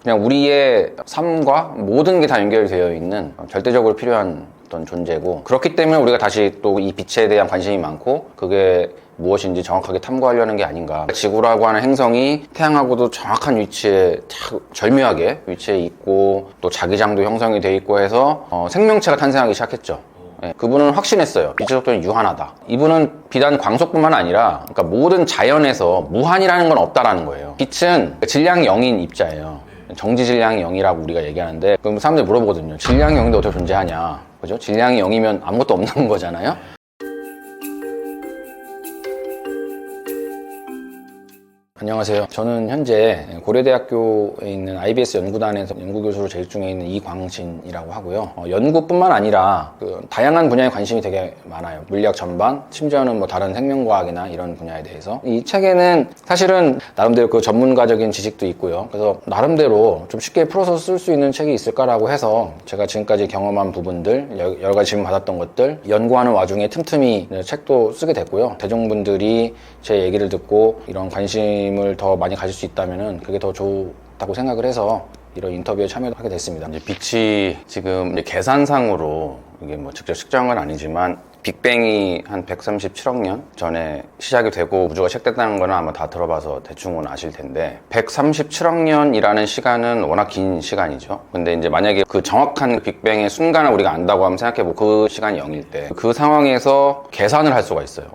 그냥 우리의 삶과 모든 게 다 연결되어 있는 절대적으로 필요한 어떤 존재고, 그렇기 때문에 우리가 다시 또 이 빛에 대한 관심이 많고 그게 무엇인지 정확하게 탐구하려는 게 아닌가. 지구라고 하는 행성이 태양하고도 정확한 위치에, 절묘하게 위치해 있고 또 자기장도 형성이 돼 있고 해서 생명체가 탄생하기 시작했죠. 네, 그분은 확신했어요. 빛의 속도는 유한하다. 이분은 비단 광속뿐만 아니라 그러니까 모든 자연에서 무한이라는 건 없다라는 거예요. 빛은 질량이 0인 입자예요. 정지 질량이 0이라고 우리가 얘기하는데, 그럼 사람들이 물어보거든요. 질량이 0인데 어떻게 존재하냐? 그죠? 질량이 0이면 아무것도 없는 거잖아요. 안녕하세요. 저는 현재 고려대학교에 있는 IBS 연구단에서 연구교수로 재직 중에 있는 이광신이라고 하고요. 연구뿐만 아니라 다양한 분야에 관심이 되게 많아요. 물리학 전반, 심지어는 뭐 다른 생명과학이나 이런 분야에 대해서. 이 책에는 사실은 나름대로 그 전문가적인 지식도 있고요. 그래서 나름대로 좀 쉽게 풀어서 쓸 수 있는 책이 있을까라고 해서 제가 지금까지 경험한 부분들, 여러 가지 질문 받았던 것들 연구하는 와중에 틈틈이 책도 쓰게 됐고요. 대중분들이 제 얘기를 듣고 이런 관심을 더 많이 가질 수 있다면은 그게 더 좋다고 생각을 해서 이런 인터뷰에 참여하게 됐습니다. 이제 빛이 지금 계산상으로 이게 뭐 직접 측정한 건 아니지만 빅뱅이 한 137억 년 전에 시작이 되고 우주가 시작됐다는 거는 아마 다 들어봐서 대충은 아실 텐데, 137억 년이라는 시간은 워낙 긴 시간이죠. 근데 이제 만약에 그 정확한 빅뱅의 순간을 우리가 안다고 하면 생각해보고 그 시간이 0일 때 그 상황에서 계산을 할 수가 있어요.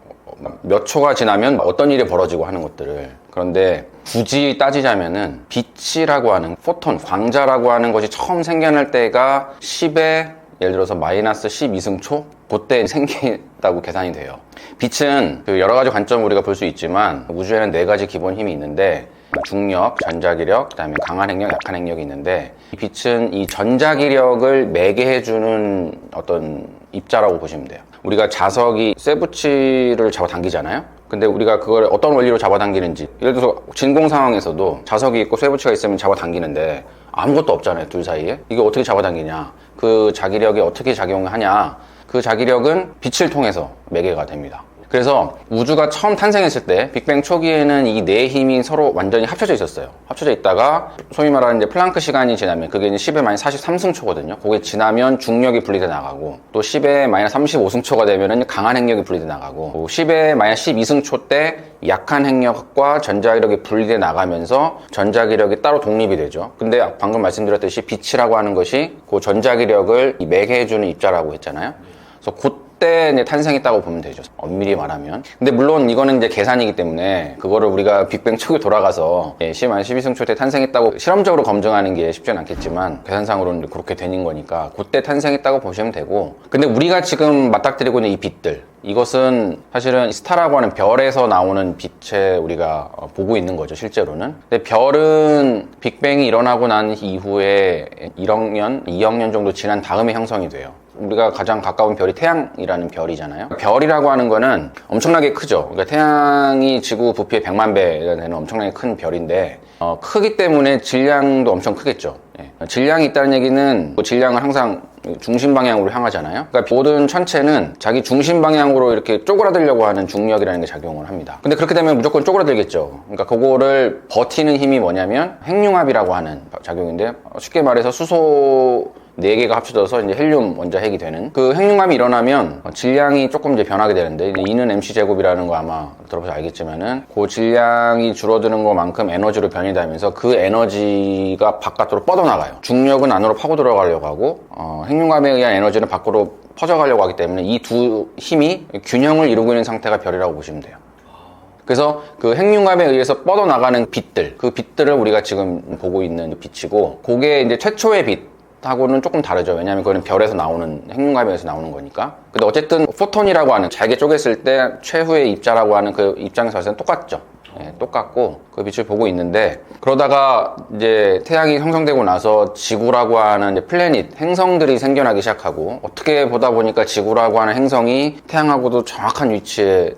몇 초가 지나면 어떤 일이 벌어지고 하는 것들을. 그런데 굳이 따지자면은 빛이라고 하는 포톤, 광자라고 하는 것이 처음 생겨날 때가 10의 예를 들어서 마이너스 12승초? 그때 생긴다고 계산이 돼요. 빛은 여러 가지 관점을 우리가 볼 수 있지만 우주에는 4가지 기본 힘이 있는데, 중력, 전자기력, 그다음에 강한 핵력, 약한 핵력이 있는데, 이 빛은 이 전자기력을 매개해주는 어떤 입자라고 보시면 돼요. 우리가 자석이 쇠붙이를 잡아당기잖아요. 근데 우리가 그걸 어떤 원리로 잡아당기는지, 예를 들어서 진공 상황에서도 자석이 있고 쇠붙이가 있으면 잡아당기는데 아무것도 없잖아요, 둘 사이에. 이게 어떻게 잡아당기냐, 그 자기력이 어떻게 작용하냐, 그 자기력은 빛을 통해서 매개가 됩니다. 그래서 우주가 처음 탄생했을 때 빅뱅 초기에는 이 네 힘이 서로 완전히 합쳐져 있었어요. 합쳐져 있다가 소위 말하는 이제 플랑크 시간이 지나면, 그게 이제 10의 마이너스 43승초거든요. 그게 지나면 중력이 분리돼 나가고, 또 10의 마이너스 35승초가 되면은 강한 핵력이 분리돼 나가고, 또 10의 마이너스 12승초 때 약한 핵력과 전자기력이 분리돼 나가면서 전자기력이 따로 독립이 되죠. 근데 방금 말씀드렸듯이 빛이라고 하는 것이 그 전자기력을 매개해주는 입자라고 했잖아요. 그래서 그때 이제 탄생했다고 보면 되죠, 엄밀히 말하면. 근데 물론 이거는 이제 계산이기 때문에 그거를 우리가 빅뱅 초기 돌아가서 10-12승초 때 탄생했다고 실험적으로 검증하는 게 쉽지는 않겠지만 계산상으로는 그렇게 되는 거니까 그때 탄생했다고 보시면 되고, 근데 우리가 지금 맞닥뜨리고 있는 이 빛들, 이것은 사실은 스타라고 하는 별에서 나오는 빛에 우리가 보고 있는 거죠, 실제로는. 근데 별은 빅뱅이 일어나고 난 이후에 1억 년, 2억 년 정도 지난 다음에 형성이 돼요. 우리가 가장 가까운 별이 태양이라는 별이잖아요. 별이라고 하는 거는 엄청나게 크죠. 그러니까 태양이 지구 부피의 100만 배가 되는 엄청나게 큰 별인데, 크기 때문에 질량도 엄청 크겠죠. 질량이 있다는 얘기는 질량은 항상 중심 방향으로 향하잖아요. 그러니까 모든 천체는 자기 중심 방향으로 이렇게 쪼그라들려고 하는 중력이라는 게 작용을 합니다. 근데 그렇게 되면 무조건 쪼그라들겠죠. 그러니까 그거를 버티는 힘이 뭐냐면 핵융합이라고 하는 작용인데, 쉽게 말해서 수소 4개가 합쳐져서 이제 헬륨 원자핵이 되는 그 핵융합이 일어나면 질량이 조금 이제 변하게 되는데, E는 MC 제곱이라는 거 아마 들어보셔서 알겠지만은 그 질량이 줄어드는 것만큼 에너지로 변이 되면서 그 에너지가 바깥으로 뻗어나가요. 중력은 안으로 파고 들어가려고 하고 핵융합에 의한 에너지는 밖으로 퍼져가려고 하기 때문에 이 두 힘이 균형을 이루고 있는 상태가 별이라고 보시면 돼요. 그래서 그 핵융합에 의해서 뻗어나가는 빛들, 그 빛들을 우리가 지금 보고 있는 빛이고, 그게 이제 최초의 빛 하고는 조금 다르죠. 왜냐하면 그거는 별에서 나오는, 핵융합에서 나오는 거니까. 근데 어쨌든 포톤이라고 하는, 잘게 쪼갰을 때 최후의 입자라고 하는 그 입장에서 봤을 때는 똑같죠. 똑같고 그 빛을 보고 있는데, 그러다가 이제 태양이 형성되고 나서 지구라고 하는 이제 플래닛, 행성들이 생겨나기 시작하고, 어떻게 보다 보니까 지구라고 하는 행성이 태양하고도 정확한 위치에,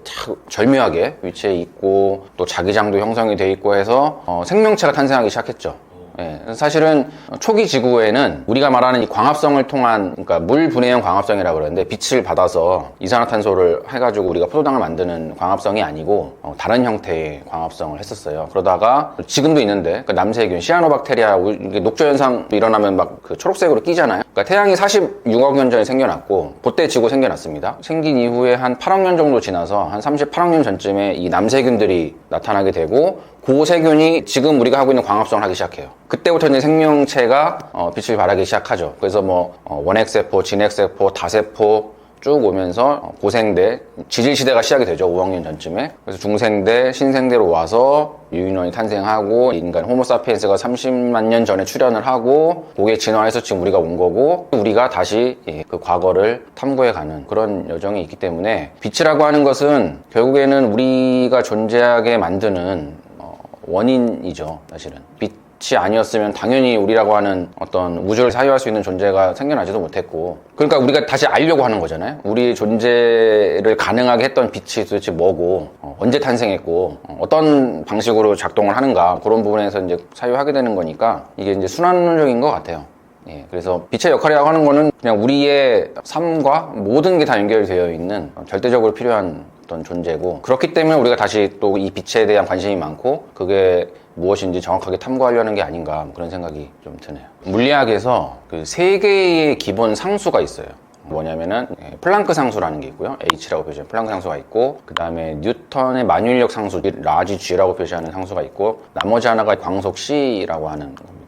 절묘하게 위치해 있고 또 자기장도 형성이 돼 있고 해서 생명체가 탄생하기 시작했죠. 예, 사실은 초기 지구에는 우리가 말하는 이 광합성을 통한, 그러니까 물 분해형 광합성이라고 그러는데, 빛을 받아서 이산화탄소를 해가지고 우리가 포도당을 만드는 광합성이 아니고 다른 형태의 광합성을 했었어요. 그러다가 지금도 있는데, 그 남세균, 시아노박테리아, 이게 녹조 현상 일어나면 막 그 초록색으로 끼잖아요. 그러니까 태양이 46억 년 전에 생겨났고 그때 지구 생겨났습니다. 생긴 이후에 한 8억 년 정도 지나서 한 38억 년 전쯤에 이 남세균들이 나타나게 되고, 그 세균이 지금 우리가 하고 있는 광합성을 하기 시작해요. 그때부터 이제 생명체가 빛을 발하기 시작하죠. 그래서 뭐 원핵세포, 진핵세포, 다세포 쭉 오면서 고생대, 지질시대가 시작이 되죠. 5억 년 전쯤에. 그래서 중생대, 신생대로 와서 유인원이 탄생하고, 인간 호모사피엔스가 30만 년 전에 출현을 하고, 그게 진화해서 지금 우리가 온 거고, 우리가 다시 그 과거를 탐구해가는 그런 여정이 있기 때문에, 빛이라고 하는 것은 결국에는 우리가 존재하게 만드는 원인이죠. 사실은 빛이 아니었으면 당연히 우리라고 하는 어떤 우주를 사유할 수 있는 존재가 생겨나지도 못했고, 그러니까 우리가 다시 알려고 하는 거잖아요. 우리의 존재를 가능하게 했던 빛이 도대체 뭐고, 언제 탄생했고, 어떤 방식으로 작동을 하는가, 그런 부분에서 이제 사유하게 되는 거니까 이게 이제 순환론적인 것 같아요. 예, 그래서 빛의 역할이라고 하는 거는 그냥 우리의 삶과 모든 게 다 연결되어 있는 절대적으로 필요한 어떤 존재고, 그렇기 때문에 우리가 다시 또 이 빛에 대한 관심이 많고, 그게 무엇인지 정확하게 탐구하려는 게 아닌가, 그런 생각이 좀 드네요. 물리학에서 그 세 개의 기본 상수가 있어요. 뭐냐면은 플랑크 상수라는 게 있고요. H라고 표시하는 플랑크 상수가 있고, 그 다음에 뉴턴의 만유인력 상수, 라지 G라고 표시하는 상수가 있고, 나머지 하나가 광속 C라고 하는 겁니다.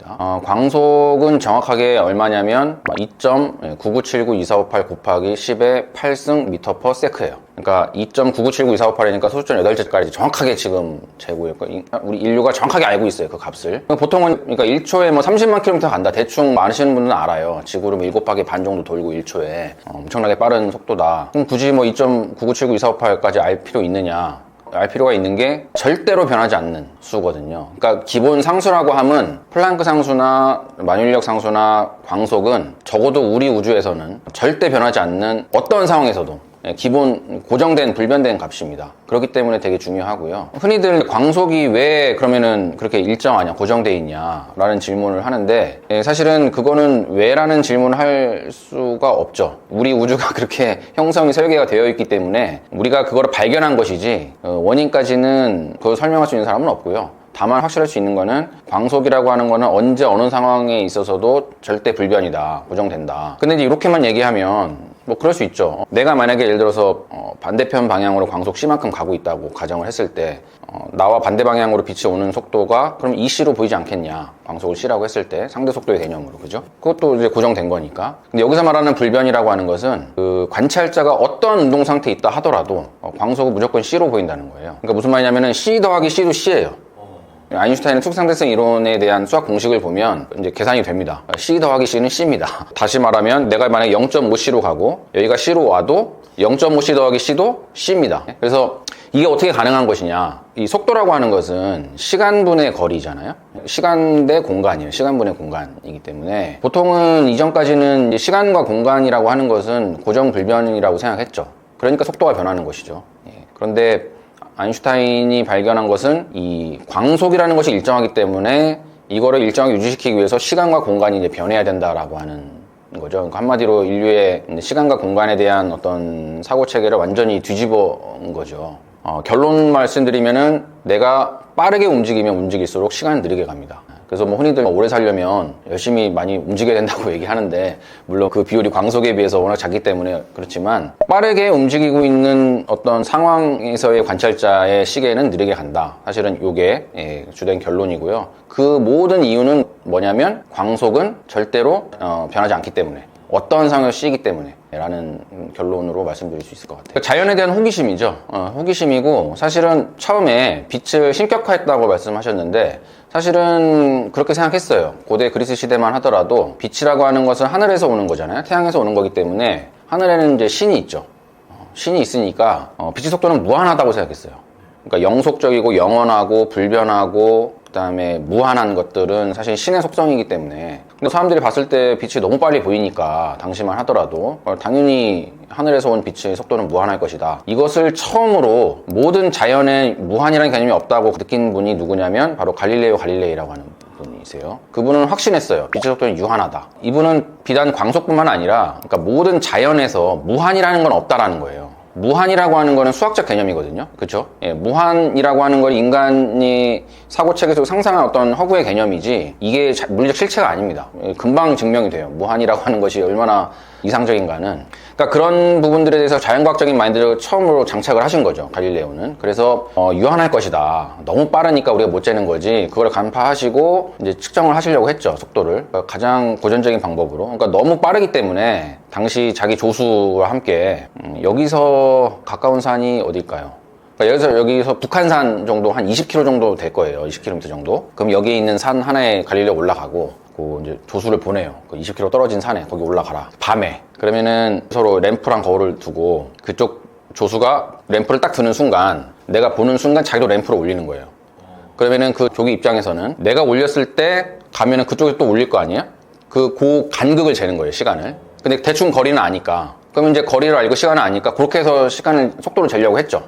광속은 정확하게 얼마냐면 2.9979248 곱하기 10의 8승 미터 퍼 세크예요. 그러니까 2.9979248이니까 소수점 8자까지 정확하게 지금 재고했고, 우리 인류가 정확하게 알고 있어요, 그 값을. 보통은 그러니까 1초에 뭐 30만 킬로미터 간다, 대충 아시는 분들은 알아요. 지구를 7바퀴 반 정도 돌고 1초에 엄청나게 빠른 속도다. 그럼 굳이 뭐 2.9979248까지 알 필요 있느냐? 알 필요가 있는 게 절대로 변하지 않는 수거든요. 그러니까 기본 상수라고 하면 플랑크 상수나 만유인력 상수나 광속은 적어도 우리 우주에서는 절대 변하지 않는 어떤 상황에서도 기본 고정된 불변된 값입니다. 그렇기 때문에 되게 중요하고요. 흔히들 광속이 왜 그러면은 그렇게 일정하냐, 고정돼 있냐 라는 질문을 하는데, 사실은 그거는 왜라는 질문을 할 수가 없죠. 우리 우주가 그렇게 형성이 설계가 되어 있기 때문에 우리가 그거를 발견한 것이지, 원인까지는 그걸 설명할 수 있는 사람은 없고요. 다만 확실할 수 있는 거는 광속이라고 하는 거는 언제 어느 상황에 있어서도 절대 불변이다, 고정된다. 근데 이제 이렇게만 얘기하면 뭐 그럴 수 있죠. 내가 만약에 예를 들어서 반대편 방향으로 광속 C만큼 가고 있다고 가정을 했을 때, 나와 반대 방향으로 빛이 오는 속도가 그럼 EC로 보이지 않겠냐, 광속을 C라고 했을 때 상대 속도의 개념으로, 그죠? 그것도 이제 고정된 거니까. 근데 여기서 말하는 불변이라고 하는 것은 그 관찰자가 어떤 운동 상태에 있다 하더라도 광속은 무조건 C로 보인다는 거예요. 그러니까 무슨 말이냐면은 C 더하기 C도 C예요. 아인슈타인의 특상대성 이론에 대한 수학 공식을 보면 이제 계산이 됩니다. C 더하기 C는 C입니다. 다시 말하면 내가 만약에 0.5C로 가고 여기가 C로 와도 0.5C 더하기 C도 C입니다. 그래서 이게 어떻게 가능한 것이냐, 이 속도라고 하는 것은 시간분의 거리잖아요. 시간 대 공간이에요. 시간분의 공간이기 때문에 보통은 이전까지는 이제 시간과 공간이라고 하는 것은 고정불변이라고 생각했죠. 그러니까 속도가 변하는 것이죠. 그런데 아인슈타인이 발견한 것은 이 광속이라는 것이 일정하기 때문에 이거를 일정하게 유지시키기 위해서 시간과 공간이 이제 변해야 된다라고 하는 거죠. 그러니까 한마디로 인류의 시간과 공간에 대한 어떤 사고 체계를 완전히 뒤집어 온 거죠. 결론 말씀드리면은 내가 빠르게 움직이면 움직일수록 시간은 느리게 갑니다. 그래서 뭐 흔히들 오래 살려면 열심히 많이 움직여야 된다고 얘기하는데, 물론 그 비율이 광속에 비해서 워낙 작기 때문에 그렇지만, 빠르게 움직이고 있는 어떤 상황에서의 관찰자의 시계는 느리게 간다. 사실은 이게 주된 결론이고요. 그 모든 이유는 뭐냐면 광속은 절대로 변하지 않기 때문에, 어떤 상황에서 C이기 때문에 라는 결론으로 말씀드릴 수 있을 것 같아요. 자연에 대한 호기심이죠. 호기심이고, 사실은 처음에 빛을 신격화했다고 말씀하셨는데 사실은 그렇게 생각했어요. 고대 그리스 시대만 하더라도 빛이라고 하는 것은 하늘에서 오는 거잖아요. 태양에서 오는 거기 때문에 하늘에는 이제 신이 있죠. 신이 있으니까 빛의 속도는 무한하다고 생각했어요. 그러니까 영속적이고 영원하고 불변하고 그 다음에 무한한 것들은 사실 신의 속성이기 때문에, 근데 사람들이 봤을 때 빛이 너무 빨리 보이니까 당시만 하더라도 당연히 하늘에서 온 빛의 속도는 무한할 것이다. 이것을 처음으로 모든 자연에 무한이라는 개념이 없다고 느낀 분이 누구냐면 바로 갈릴레오 갈릴레이라고 하는 분이에요. 분이세요. 그분은 확신했어요. 빛의 속도는 유한하다. 이분은 비단 광속뿐만 아니라 그러니까 모든 자연에서 무한이라는 건 없다라는 거예요. 무한이라고 하는 거는 수학적 개념이거든요. 그렇죠? 예, 무한이라고 하는 건 인간이 사고체계에서 상상한 어떤 허구의 개념이지 이게 물리적 실체가 아닙니다. 예, 금방 증명이 돼요. 무한이라고 하는 것이 얼마나 이상적인가는. 그러니까 그런 부분들에 대해서 자연과학적인 마인드를 처음으로 장착을 하신 거죠. 갈릴레오는. 그래서 유한할 것이다. 너무 빠르니까 우리가 못 재는 거지. 그걸 간파하시고 이제 측정을 하시려고 했죠. 속도를. 그러니까 가장 고전적인 방법으로. 그러니까 너무 빠르기 때문에 당시 자기 조수와 함께 여기서 가까운 산이 어딜까요? 그러니까 여기서 북한산 정도 한 20km 정도 될 거예요. 20km 정도. 그럼 여기 있는 산 하나에 갈릴레오 올라가고 이제 조수를 보내요. 그 20km 떨어진 산에 거기 올라가라. 밤에. 그러면은 서로 램프랑 거울을 두고 그쪽 조수가 램프를 딱 드는 순간 내가 보는 순간 자기도 램프를 올리는 거예요. 그러면은 그 조기 입장에서는 내가 올렸을 때 가면은 그쪽에 또 올릴 거 아니에요? 그 간극을 재는 거예요. 시간을. 근데 대충 거리는 아니까. 그러면 이제 거리를 알고 시간을 아니까 그렇게 해서 속도를 재려고 했죠.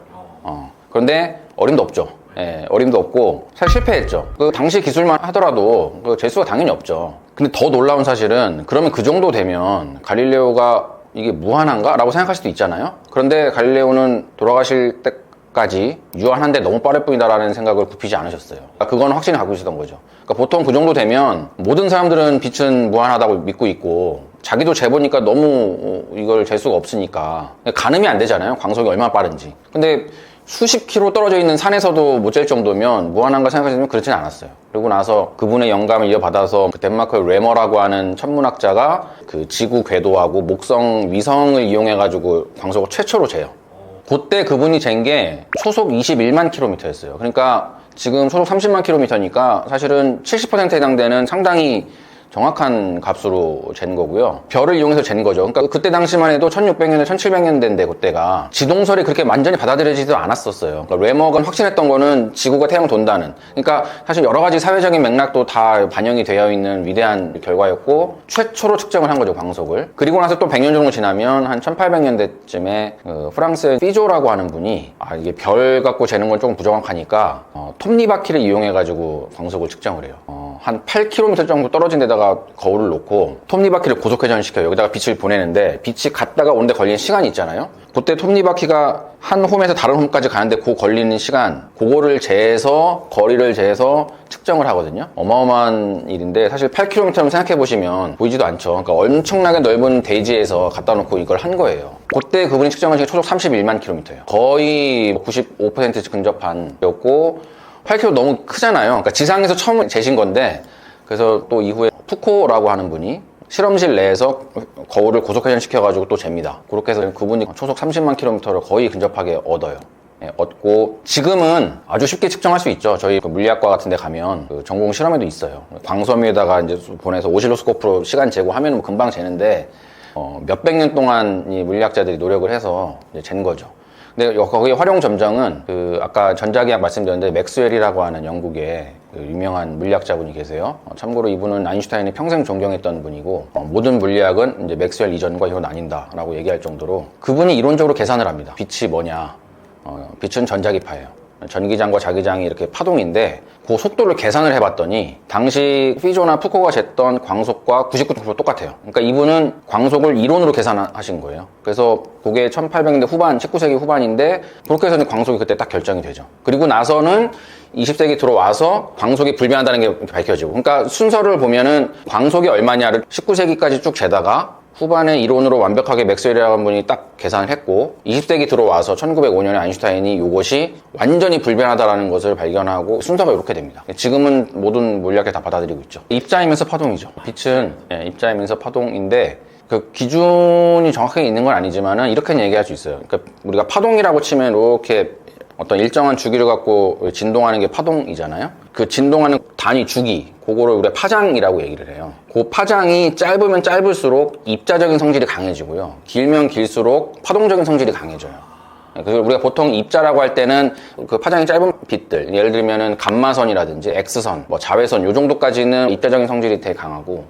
그런데 어림도 없죠. 예, 어림도 없고 사실 실패했죠. 그 당시 기술만 하더라도 그 재수가 당연히 없죠. 근데 더 놀라운 사실은 그러면 그 정도 되면 갈릴레오가 이게 무한한가? 라고 생각할 수도 있잖아요. 그런데 갈릴레오는 돌아가실 때까지 유한한데 너무 빠를 뿐이다 라는 생각을 굽히지 않으셨어요. 그러니까 그건 확신을 갖고 있었던 거죠. 그러니까 보통 그 정도 되면 모든 사람들은 빛은 무한하다고 믿고 있고 자기도 재보니까 너무 이걸 잴 수가 없으니까 가늠이 안 되잖아요. 광속이 얼마나 빠른지. 근데 수십 킬로 떨어져 있는 산에서도 못 잴 정도면 무한한가 생각하시면 그렇지는 않았어요. 그리고 나서 그분의 영감을 이어받아서 그 덴마크의 레머라고 하는 천문학자가 그 지구 궤도하고 목성 위성을 이용해가지고 광속을 최초로 재요. 그때 그분이 잰 게 초속 21만 킬로미터였어요. 그러니까 지금 초속 30만 킬로미터니까 사실은 70%에 해당되는 상당히 정확한 값으로 잰 거고요. 별을 이용해서 잰 거죠. 그러니까 그때 당시만 해도 1600년에 1700년대인데 그때가 지동설이 그렇게 완전히 받아들여지지도 않았었어요. 그러니까 레머가 확신했던 거는 지구가 태양 돈다는. 그러니까 사실 여러 가지 사회적인 맥락도 다 반영이 되어 있는 위대한 결과였고 최초로 측정을 한 거죠, 광속을. 그리고 나서 또 100년 정도 지나면 한 1800년대쯤에 프랑스의 피조라고 하는 분이 이게 별 갖고 재는 건 조금 부정확하니까 톱니바퀴를 이용해가지고 광속을 측정을 해요. 한 8km 정도 떨어진 데다가 거울을 놓고 톱니바퀴를 고속회전시켜요. 여기다가 빛을 보내는데 빛이 갔다가 오는데 걸리는 시간이 있잖아요. 그때 톱니바퀴가 한 홈에서 다른 홈까지 가는데 그 걸리는 시간, 그거를 재서 거리를 재서 측정을 하거든요. 어마어마한 일인데 사실 8km면 생각해보시면 보이지도 않죠. 그러니까 엄청나게 넓은 대지에서 갖다 놓고 이걸 한 거예요. 그때 그분이 측정한 시간이 초속 31만 킬로미터예요. 거의 95% 근접한 였고 8km 너무 크잖아요. 그러니까 지상에서 처음 재신 건데 그래서 또 이후에 푸코라고 하는 분이 실험실 내에서 거울을 고속회전시켜가지고 또 잽니다. 그렇게 해서 그분이 초속 30만 킬로미터를 거의 근접하게 얻어요. 예, 얻고 지금은 아주 쉽게 측정할 수 있죠. 저희 그 물리학과 같은 데 가면 그 전공 실험에도 있어요. 광섬유에다가 이제 보내서 오실로스코프로 시간 재고 하면 뭐 금방 재는데 몇백 년 동안 이 물리학자들이 노력을 해서 이제 잰 거죠. 근데 거기에 활용 점정은 아까 전자기학 말씀드렸는데 맥스웰이라고 하는 영국의 그 유명한 물리학자분이 계세요. 참고로 이분은 아인슈타인이 평생 존경했던 분이고 모든 물리학은 이제 맥스웰 이전과 이후 나뉜다라고 얘기할 정도로 그분이 이론적으로 계산을 합니다. 빛이 뭐냐? 빛은 전자기파예요. 전기장과 자기장이 이렇게 파동인데 그 속도를 계산을 해봤더니 당시 피조나 푸코가 쟀던 광속과 99% 똑같아요. 그러니까 이분은 광속을 이론으로 계산하신 거예요. 그래서 그게 1800년대 후반, 19세기 후반인데 그렇게 해서 광속이 그때 딱 결정이 되죠. 그리고 나서는 20세기 들어와서 광속이 불변하다는 게 밝혀지고, 그러니까 순서를 보면은 광속이 얼마냐를 19세기까지 쭉 재다가 후반에 이론으로 완벽하게 맥스웰이라는 분이 딱 계산을 했고 20세기 들어와서 1905년에 아인슈타인이 이것이 완전히 불변하다라는 것을 발견하고 순서가 이렇게 됩니다. 지금은 모든 물리학에 다 받아들이고 있죠. 입자이면서 파동이죠. 빛은 입자이면서 파동인데 그 기준이 정확하게 있는 건 아니지만은 이렇게는 얘기할 수 있어요. 그러니까 우리가 파동이라고 치면 이렇게 어떤 일정한 주기를 갖고 진동하는 게 파동이잖아요. 그 진동하는 단위 주기, 그거를 우리가 파장이라고 얘기를 해요. 그 파장이 짧으면 짧을수록 입자적인 성질이 강해지고요. 길면 길수록 파동적인 성질이 강해져요. 그래서 우리가 보통 입자라고 할 때는 그 파장이 짧은 빛들, 예를 들면은 감마선이라든지 X선, 뭐 자외선, 요 정도까지는 입자적인 성질이 되게 강하고,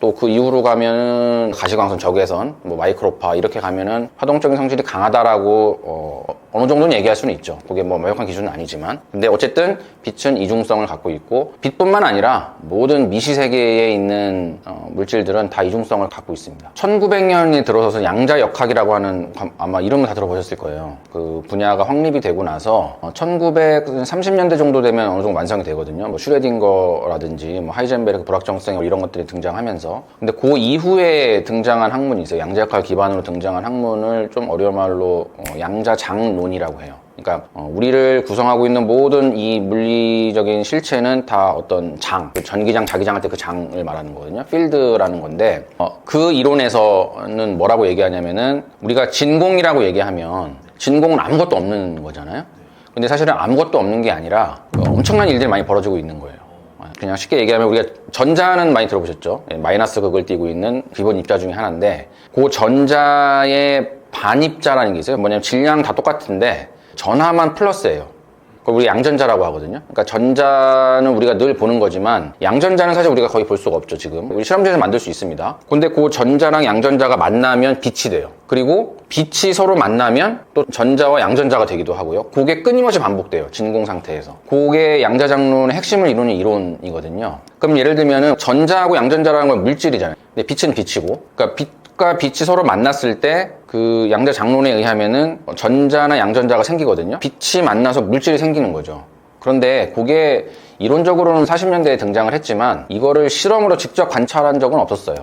또 그 이후로 가면은 가시광선, 적외선, 뭐 마이크로파 이렇게 가면은 파동적인 성질이 강하다라고 어느 정도는 얘기할 수는 있죠. 그게 뭐 명확한 기준은 아니지만. 근데 어쨌든 빛은 이중성을 갖고 있고, 빛뿐만 아니라 모든 미시 세계에 있는 물질들은 다 이중성을 갖고 있습니다. 1900년에 들어서서 양자역학이라고 하는, 아마 이름은 다 들어보셨을 거예요. 그 분야가 확립이 되고 나서 1930년대 정도 되면 어느 정도 완성이 되거든요. 뭐 슈레딩거라든지 뭐 하이젠베르크 불확정성 이런 것들이 등장하면서. 근데 그 이후에 등장한 학문이 있어요. 양자역학을 기반으로 등장한 학문을 좀 어려운 말로 양자장론이라고 해요. 그러니까 우리를 구성하고 있는 모든 이 물리적인 실체는 다 어떤 장, 전기장, 자기장 할 때 그 장을 말하는 거거든요. 필드라는 건데, 그 이론에서는 뭐라고 얘기하냐면은, 우리가 진공이라고 얘기하면 진공은 아무것도 없는 거잖아요. 근데 사실은 아무것도 없는 게 아니라 엄청난 일들이 많이 벌어지고 있는 거예요. 그냥 쉽게 얘기하면 우리가 전자는 많이 들어보셨죠? 마이너스 극을 띠고 있는 기본 입자 중에 하나인데, 그 전자의 반입자라는 게 있어요. 뭐냐면 질량 다 똑같은데 전하만 플러스예요. 그걸 우리 양전자라고 하거든요. 그러니까 전자는 우리가 늘 보는 거지만 양전자는 사실 우리가 거의 볼 수가 없죠. 지금 우리 실험실에서 만들 수 있습니다. 근데 그 전자랑 양전자가 만나면 빛이 돼요. 그리고 빛이 서로 만나면 또 전자와 양전자가 되기도 하고요. 그게 끊임없이 반복돼요. 진공 상태에서. 그게 양자장론의 핵심을 이루는 이론이거든요. 그럼 예를 들면은 전자하고 양전자라는 건 물질이잖아요. 근데 빛은 빛이고, 그러니까 빛과 빛이 서로 만났을 때 그 양자장론에 의하면은 전자나 양전자가 생기거든요. 빛이 만나서 물질이 생기는 거죠. 그런데 그게 이론적으로는 40년대에 등장을 했지만 이거를 실험으로 직접 관찰한 적은 없었어요.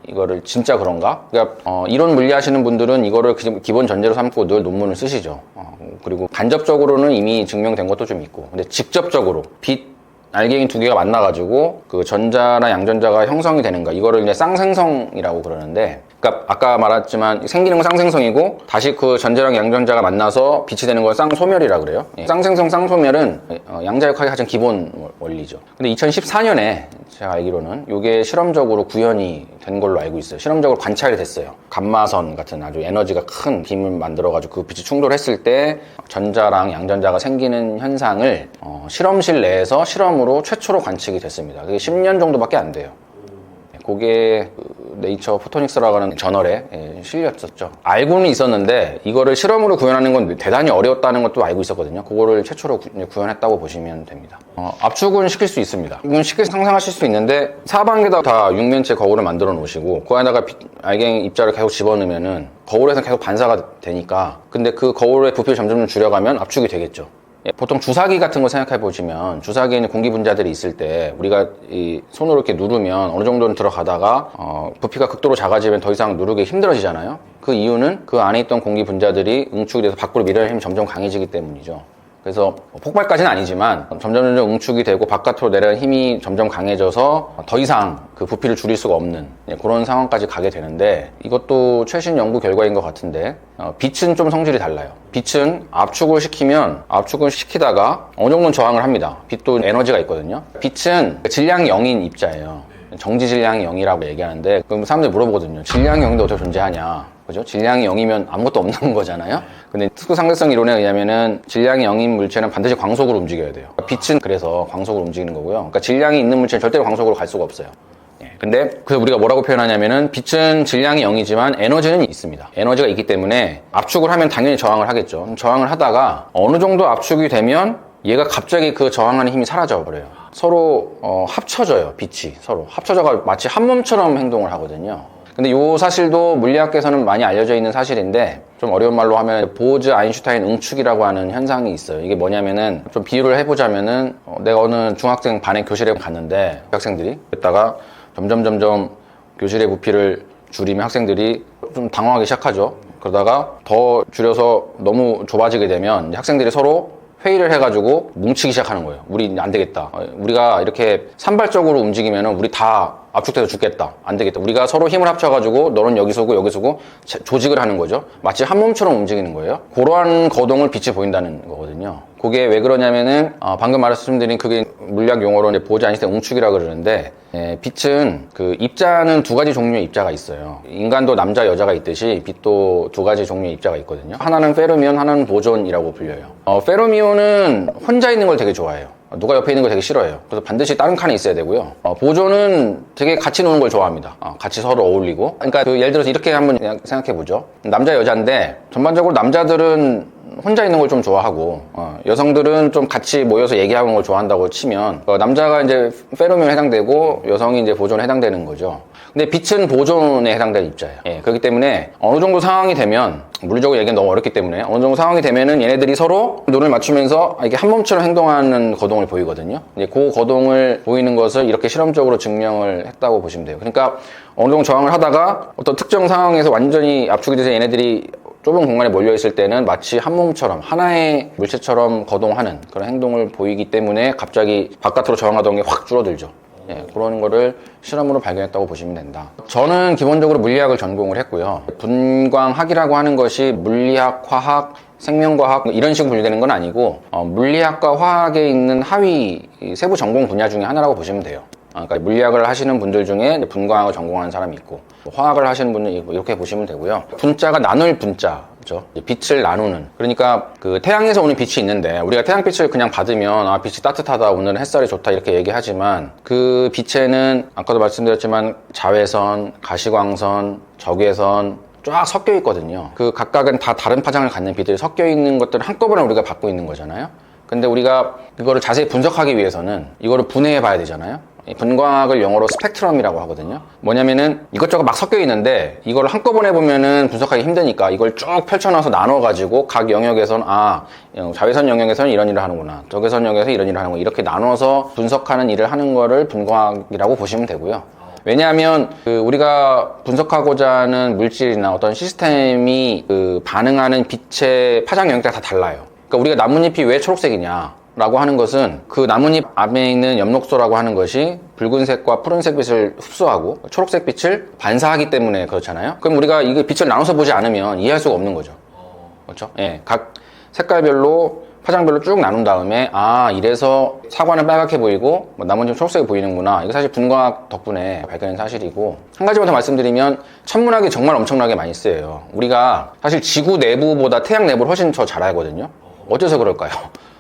이거를 진짜 그런가? 그러니까 이론 물리 하시는 분들은 이거를 기본 전제로 삼고 늘 논문을 쓰시죠. 그리고 간접적으로는 이미 증명된 것도 좀 있고, 근데 직접적으로 빛 알갱이 두 개가 만나가지고 그 전자나 양전자가 형성이 되는가, 이거를 이제 쌍생성이라고 그러는데, 그러니까 아까 말했지만 생기는 건 쌍생성이고 다시 그 전자랑 양전자가 만나서 빛이 되는 걸 쌍소멸이라고 그래요. 쌍생성 쌍소멸은 양자역학의 가장 기본 원리죠. 근데 2014년에 제가 알기로는 이게 실험적으로 구현이 된 걸로 알고 있어요. 실험적으로 관찰이 됐어요. 감마선 같은 아주 에너지가 큰 빔을 만들어가지고 그 빛이 충돌했을 때 전자랑 양전자가 생기는 현상을 실험실 내에서 실험으로 최초로 관측이 됐습니다. 그게 10년 정도밖에 안 돼요. 그게 네이처 포토닉스라고 하는 저널에 실렸었죠. 알고는 있었는데 이거를 실험으로 구현하는 건 대단히 어려웠다는 것도 알고 있었거든요. 그거를 최초로 구현했다고 보시면 됩니다. 압축은 시킬 수 있습니다. 이건 쉽게 상상하실 수 있는데 사방에다 다 6면체 거울을 만들어 놓으시고 그 안에다가 알갱이 입자를 계속 집어넣으면은 거울에서 계속 반사가 되니까, 근데 그 거울의 부피를 점점 줄여가면 압축이 되겠죠. 보통 주사기 같은 거 생각해 보시면 주사기에 있는 공기 분자들이 있을 때 우리가 이 손으로 이렇게 누르면 어느 정도는 들어가다가 부피가 극도로 작아지면 더 이상 누르기 힘들어지잖아요. 그 이유는 그 안에 있던 공기 분자들이 응축이 돼서 밖으로 밀어낼 힘이 점점 강해지기 때문이죠. 그래서 폭발까지는 아니지만 점점 응축이 되고 바깥으로 내려가는 힘이 점점 강해져서 더 이상 그 부피를 줄일 수가 없는 그런 상황까지 가게 되는데, 이것도 최신 연구 결과인 것 같은데 빛은 좀 성질이 달라요. 빛은 압축을 시키다가 어느 정도는 저항을 합니다. 빛도 에너지가 있거든요. 빛은 질량이 0인 입자예요. 정지 질량이 0이라고 얘기하는데, 그럼 사람들이 물어보거든요. 질량이 0인데 어떻게 존재하냐? 그죠? 질량이 0이면 아무것도 없는 거잖아요? 근데 특수상대성 이론에 의하면은 질량이 0인 물체는 반드시 광속으로 움직여야 돼요. 빛은 그래서 광속으로 움직이는 거고요. 그러니까 질량이 있는 물체는 절대로 광속으로 갈 수가 없어요. 근데 그래서 우리가 뭐라고 표현하냐면은 빛은 질량이 0이지만 에너지는 있습니다. 에너지가 있기 때문에 압축을 하면 당연히 저항을 하겠죠. 저항을 하다가 어느 정도 압축이 되면 얘가 갑자기 그 저항하는 힘이 사라져 버려요. 서로 합쳐져요. 빛이 서로 합쳐져가 마치 한 몸처럼 행동을 하거든요. 근데 이 사실도 물리학계에서는 많이 알려져 있는 사실인데, 좀 어려운 말로 하면 보즈 아인슈타인 응축이라고 하는 현상이 있어요. 이게 뭐냐면은 좀 비유를 해보자면은 내가 어느 중학생 반의 교실에 갔는데 학생들이 그랬다가 점점 교실의 부피를 줄이면 학생들이 좀 당황하기 시작하죠. 그러다가 더 줄여서 너무 좁아지게 되면 학생들이 서로 회의를 해가지고 뭉치기 시작하는 거예요. 우리 안 되겠다. 우리가 이렇게 산발적으로 움직이면 우리 다 압축돼서 죽겠다. 안 되겠다. 우리가 서로 힘을 합쳐가지고 너는 여기 서고 여기 서고 조직을 하는 거죠. 마치 한 몸처럼 움직이는 거예요. 그러한 거동을 빛이 보인다는 거거든요. 그게 왜 그러냐면은 방금 말씀드린 그게 물리학 용어로 이제 보지 아인슈타인 응축이라고 그러는데, 빛은 그 입자는 두 가지 종류의 입자가 있어요. 인간도 남자 여자가 있듯이 빛도 두 가지 종류의 입자가 있거든요. 하나는 페르미온, 하나는 보존이라고 불려요. 페르미온은 혼자 있는 걸 되게 좋아해요. 누가 옆에 있는 걸 되게 싫어해요. 그래서 반드시 다른 칸에 있어야 되고요. 보존은 되게 같이 노는 걸 좋아합니다. 같이 서로 어울리고. 그러니까 예를 들어서 이렇게 한번 생각해 보죠. 남자 여자인데 전반적으로 남자들은 혼자 있는 걸 좀 좋아하고, 여성들은 좀 같이 모여서 얘기하는 걸 좋아한다고 치면, 남자가 이제 페로몬에 해당되고 여성이 이제 보존에 해당되는 거죠. 근데 빛은 보존에 해당되는 입자예요. 예, 그렇기 때문에 어느 정도 상황이 되면, 물리적으로 얘기는 너무 어렵기 때문에 어느 정도 상황이 되면은 얘네들이 서로 눈을 맞추면서 이게 한 몸처럼 행동하는 거동을 보이거든요. 이제 그 거동을 보이는 것을 이렇게 실험적으로 증명을 했다고 보시면 돼요. 그러니까 어느 정도 저항을 하다가 어떤 특정 상황에서 완전히 압축이 돼서 얘네들이 좁은 공간에 몰려있을 때는 마치 한 몸처럼 하나의 물체처럼 거동하는 그런 행동을 보이기 때문에 갑자기 바깥으로 저항하던 게 확 줄어들죠. 예, 그런 거를 실험으로 발견했다고 보시면 된다. 저는 기본적으로 물리학을 전공을 했고요. 분광학이라고 하는 것이 물리학, 화학, 생명과학 이런 식으로 분류되는 건 아니고 물리학과 화학에 있는 하위 세부 전공 분야 중에 하나라고 보시면 돼요. 그러니까 물리학을 하시는 분들 중에 분광학을 전공하는 사람이 있고 화학을 하시는 분은 있고 이렇게 보시면 되고요. 분자가 나눌 분자죠. 빛을 나누는. 그러니까 그 태양에서 오는 빛이 있는데 우리가 태양빛을 그냥 받으면 빛이 따뜻하다, 오늘은 햇살이 좋다 이렇게 얘기하지만 그 빛에는 아까도 말씀드렸지만 자외선, 가시광선, 적외선 쫙 섞여 있거든요. 그 각각은 다 다른 파장을 갖는 빛들이 섞여 있는 것들을 한꺼번에 우리가 받고 있는 거잖아요. 근데 우리가 그거를 자세히 분석하기 위해서는 이거를 분해해 봐야 되잖아요. 분광학을 영어로 스펙트럼이라고 하거든요. 뭐냐면은 이것저것 막 섞여 있는데 이걸 한꺼번에 보면은 분석하기 힘드니까 이걸 쭉 펼쳐놔서 나눠가지고 각 영역에서는 자외선 영역에서는 이런 일을 하는구나, 적외선 영역에서 이런 일을 하는구나, 이렇게 나눠서 분석하는 일을 하는 거를 분광학이라고 보시면 되고요. 왜냐하면 우리가 분석하고자 하는 물질이나 어떤 시스템이 반응하는 빛의 파장 영역대가 다 달라요. 그러니까 우리가 나뭇잎이 왜 초록색이냐 라고 하는 것은 그 나뭇잎 안에 있는 엽록소라고 하는 것이 붉은색과 푸른색 빛을 흡수하고 초록색 빛을 반사하기 때문에 그렇잖아요. 그럼 우리가 이게 빛을 나눠서 보지 않으면 이해할 수가 없는 거죠. 그렇죠? 예, 각 색깔별로 파장별로 쭉 나눈 다음에 이래서 사과는 빨갛게 보이고 나머지는 초록색이 보이는구나. 이거 사실 분광학 덕분에 발견한 사실이고, 한 가지만 더 말씀드리면 천문학이 정말 엄청나게 많이 쓰여요. 우리가 사실 지구 내부보다 태양 내부를 훨씬 더 잘 알거든요. 어째서 그럴까요?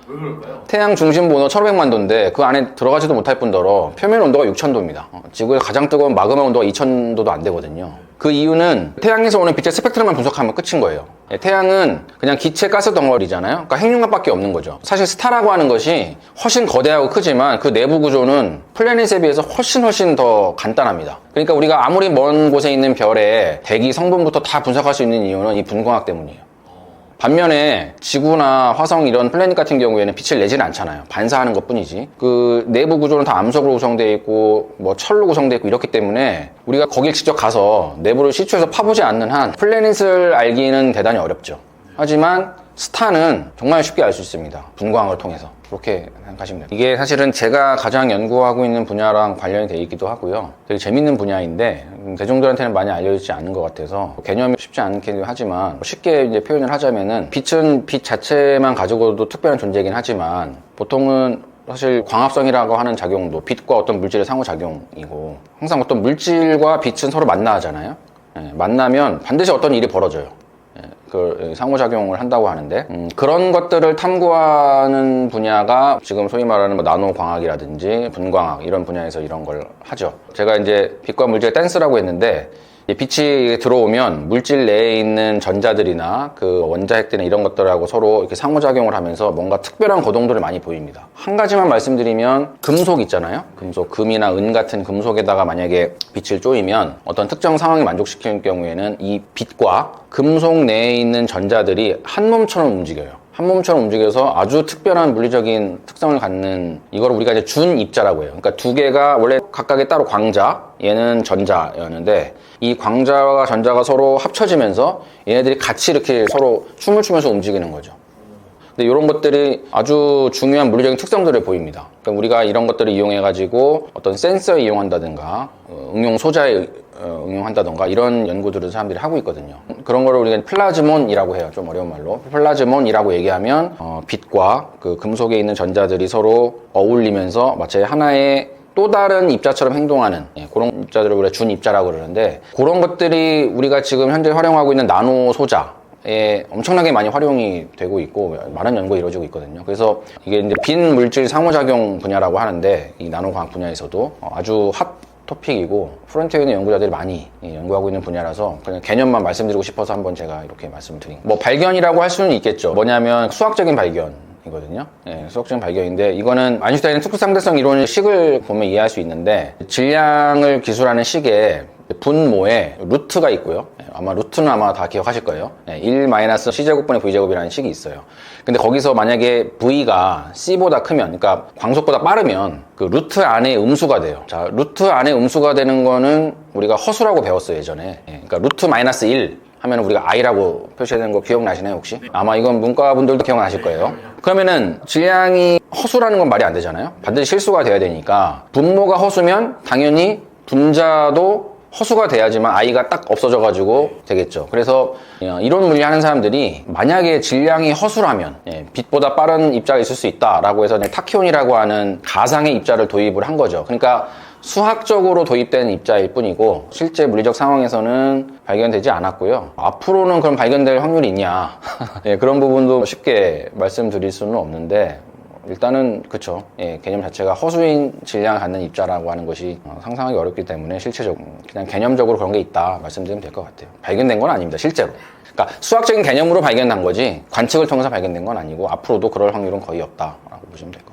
왜 그럴까요? 태양 중심부 온도 1500만 도인데 그 안에 들어가지도 못할 뿐더러 표면 온도가 6000도입니다. 지구에서 가장 뜨거운 마그마 온도가 2000도도 안 되거든요. 그 이유는 태양에서 오는 빛의 스펙트럼만 분석하면 끝인 거예요. 태양은 그냥 기체 가스 덩어리잖아요. 그러니까 핵융합밖에 없는 거죠. 사실 스타라고 하는 것이 훨씬 거대하고 크지만 그 내부 구조는 플래닛에 비해서 훨씬 더 간단합니다. 그러니까 우리가 아무리 먼 곳에 있는 별의 대기 성분부터 다 분석할 수 있는 이유는 이 분광학 때문이에요. 반면에 지구나 화성 이런 플래닛 같은 경우에는 빛을 내지는 않잖아요. 반사하는 것 뿐이지. 그 내부 구조는 다 암석으로 구성되어 있고 철로 구성되어 있고 이렇기 때문에 우리가 거길 직접 가서 내부를 시추해서 파보지 않는 한 플래닛을 알기는 대단히 어렵죠. 하지만 스타는 정말 쉽게 알 수 있습니다. 분광학을 통해서. 그렇게 생각하시면 됩니다. 이게 사실은 제가 가장 연구하고 있는 분야랑 관련이 되어 있기도 하고요. 되게 재밌는 분야인데 대중들한테는 많이 알려지지 않는 것 같아서 개념이 쉽지 않긴 하지만 쉽게 이제 표현을 하자면은 빛은 빛 자체만 가지고도 특별한 존재이긴 하지만 보통은 사실 광합성이라고 하는 작용도 빛과 어떤 물질의 상호작용이고, 항상 어떤 물질과 빛은 서로 만나잖아요. 만나면 반드시 어떤 일이 벌어져요. 그 상호작용을 한다고 하는데 그런 것들을 탐구하는 분야가 지금 소위 말하는 나노광학이라든지 분광학 이런 분야에서 이런 걸 하죠. 제가 이제 빛과 물질의 댄스라고 했는데, 빛이 들어오면 물질 내에 있는 전자들이나 그 원자핵들이나 이런 것들하고 서로 이렇게 상호작용을 하면서 뭔가 특별한 거동들을 많이 보입니다. 한 가지만 말씀드리면 금속 있잖아요. 금속, 금이나 은 같은 금속에다가 만약에 빛을 쪼이면 어떤 특정 상황을 만족시키는 경우에는 이 빛과 금속 내에 있는 전자들이 한 몸처럼 움직여요. 한 몸처럼 움직여서 아주 특별한 물리적인 특성을 갖는, 이걸 우리가 이제 준입자라고 해요. 그러니까 두 개가 원래 각각의 따로 광자, 얘는 전자였는데 이 광자와 전자가 서로 합쳐지면서 얘네들이 같이 이렇게 서로 춤을 추면서 움직이는 거죠. 근데 이런 것들이 아주 중요한 물리적인 특성들을 보입니다. 그러니까 우리가 이런 것들을 이용해가지고 어떤 센서에 이용한다든가 응용 소자에 응용한다던가 이런 연구들을 사람들이 하고 있거든요. 그런 거를 우리가 플라즈몬이라고 해요. 좀 어려운 말로. 플라즈몬이라고 얘기하면 빛과 그 금속에 있는 전자들이 서로 어울리면서 마치 하나의 또 다른 입자처럼 행동하는 그런 입자들을 우리가 준입자라고 그러는데, 그런 것들이 우리가 지금 현재 활용하고 있는 나노 소자에 엄청나게 많이 활용이 되고 있고 많은 연구가 이루어지고 있거든요. 그래서 이게 이제 빈 물질 상호작용 분야라고 하는데 이 나노과학 분야에서도 아주 토픽이고 프론트에 있는 연구자들이 많이 연구하고 있는 분야라서 그냥 개념만 말씀드리고 싶어서 한번 제가 이렇게 말씀을 드린 뭐 발견이라고 할 수는 있겠죠. 뭐냐면 수학적인 발견이거든요. 수학적인 발견인데 이거는 아인슈타인의 특수상대성 이론의 식을 보면 이해할 수 있는데 질량을 기술하는 식에 분모에 루트가 있고요. 아마 루트는 아마 다 기억하실 거예요. 1-c제곱분의 v제곱이라는 식이 있어요. 근데 거기서 만약에 v가 c보다 크면, 그러니까 광속보다 빠르면 그 루트 안에 음수가 돼요. 자, 루트 안에 음수가 되는 거는 우리가 허수라고 배웠어요, 예전에. 그러니까 루트 마이너스 1 하면 우리가 i라고 표시되는 거 기억나시나요, 혹시? 아마 이건 문과분들도 기억나실 거예요. 그러면은 질량이 허수라는 건 말이 안 되잖아요. 반드시 실수가 돼야 되니까 분모가 허수면 당연히 분자도 허수가 돼야지만 i가 딱 없어져가지고 되겠죠. 그래서 이론 물리 하는 사람들이 만약에 질량이 허수라면 빛보다 빠른 입자가 있을 수 있다라고 해서 타키온이라고 하는 가상의 입자를 도입을 한 거죠. 그러니까 수학적으로 도입된 입자일 뿐이고 실제 물리적 상황에서는 발견되지 않았고요. 앞으로는 그럼 발견될 확률이 있냐 그런 부분도 쉽게 말씀드릴 수는 없는데 일단은 그쵸. 개념 자체가 허수인 질량을 갖는 입자라고 하는 것이 상상하기 어렵기 때문에 실체적으로 그냥 개념적으로 그런 게 있다 말씀드리면 될 것 같아요. 발견된 건 아닙니다. 실제로. 그러니까 수학적인 개념으로 발견한 거지 관측을 통해서 발견된 건 아니고 앞으로도 그럴 확률은 거의 없다라고 보시면 될 것 같아요.